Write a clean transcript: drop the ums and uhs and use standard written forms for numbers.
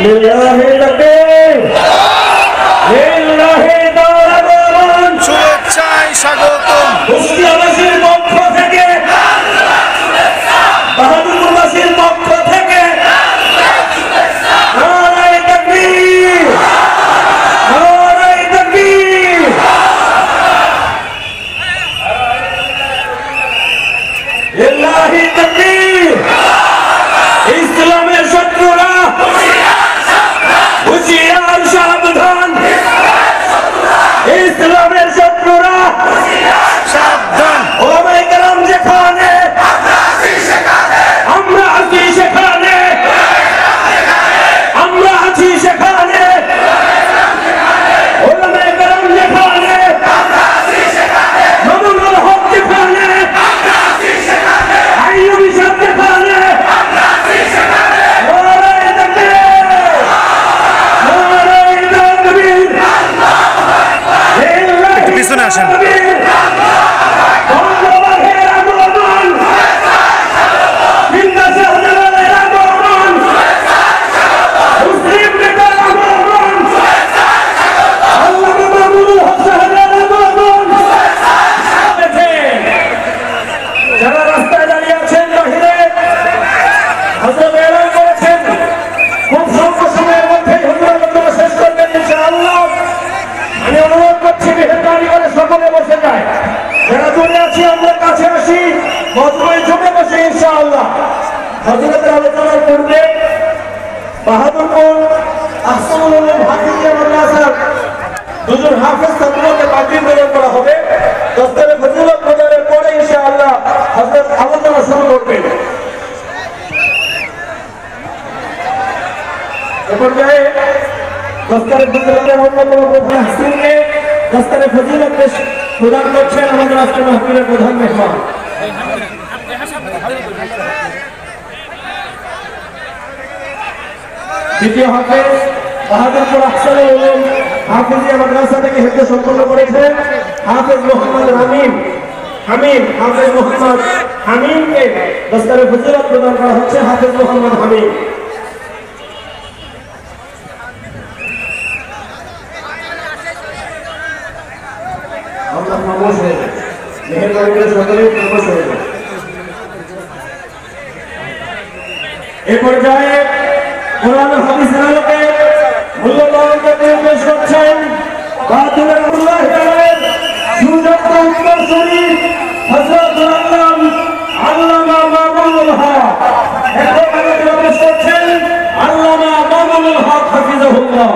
লিল্লাহি তাকবীর, লিল্লাহি দাওয়াত, শুভেচ্ছায় স্বাগতম। কুষ্টিয়াবাসীর পক্ষ থেকে, বাহাদুরপুরবাসীর পক্ষ থেকে নারায়ে তাকবীর, নারায়ে তাকবীর। লিল্লাহি তাকবীর। ইসলামের শত্রুরা হুঁশিয়ার সাবধান, ইসলামের শত্রুরা সাবধান। ওলামায়ে কেরাম যেখানে আমরা আছি সেখানে, আমরা আছি সেখানে, ওলামায়ে কেরাম যেখানে, মামুনুল হক যেখানে, আইয়ুবী সাহেব যেখানে, নারায়ে তাকবীর, নারায়ে তাকবীর। একটু পিছনে আসেন। যারা রাস্তায় দাঁড়িয়ে আছেন, বাহিরে হযরত এলান করেছেন খুব স্বল্প সময়ের মধ্যেই হুজুর বক্তব্য শেষ করবেন ইনশাআল্লাহ। আমি অনুরোধ করছি মেহরবানি করে সকলে বসে যায়, যারা দূরে আছি আমরা কাছে আসি, মজমায় জমে বসে ইনশাআল্লাহ। হযরতের আলোচনার পূর্বে বাহাদুরপুর আহসানুল উলুম হাফিজিয়া মাদ্রাসার দুজন হাফেজ ছাত্রকে পাগড়ি প্রদান করা হবে। দস্তারে ফজিলত প্রদানের পরে ইনশাআল্লাহ হযরত আলোচনা শুরু করবেন। এ পর্যায়ে দস্তারে ফজিলতের অন্যতম প্রধান হাসিনকে দস্তারে ফজিলত প্রদান করছেন আমাদের আজকের মাহফিলের প্রধান মেহমান। দ্বিতীয় হাফেজ বাহাদুরপুর আহসানুল উলুম হাফিজিয়া মাদ্রাসা থেকে হেফজ সম্পন্ন করেছেন হাফেজ মোহাম্মদ হামিম। হাফেজ মোহাম্মদ হামিমকে দস্তারে ফজিলত প্রদান করা হচ্ছে। হাফেজ মোহাম্মদ হামিম। আমরা খামোশ হয়ে যাই, মেহেরবানি করে সকলেই খামোশ হয়ে যায়। এ পর্যায়ে কোরআন হাদিসের আলোকে মূল্যবান বক্তব্য পেশ করছেন বাদুল্লাহ আলাইহির সুযোগ্য উত্তরসূরি হযরতুল আল্লামা মামুনুল হক। এখন বক্তব্য পেশ করছেন আল্লামা মামুনুল হক হাফিজাহুল্লাহ।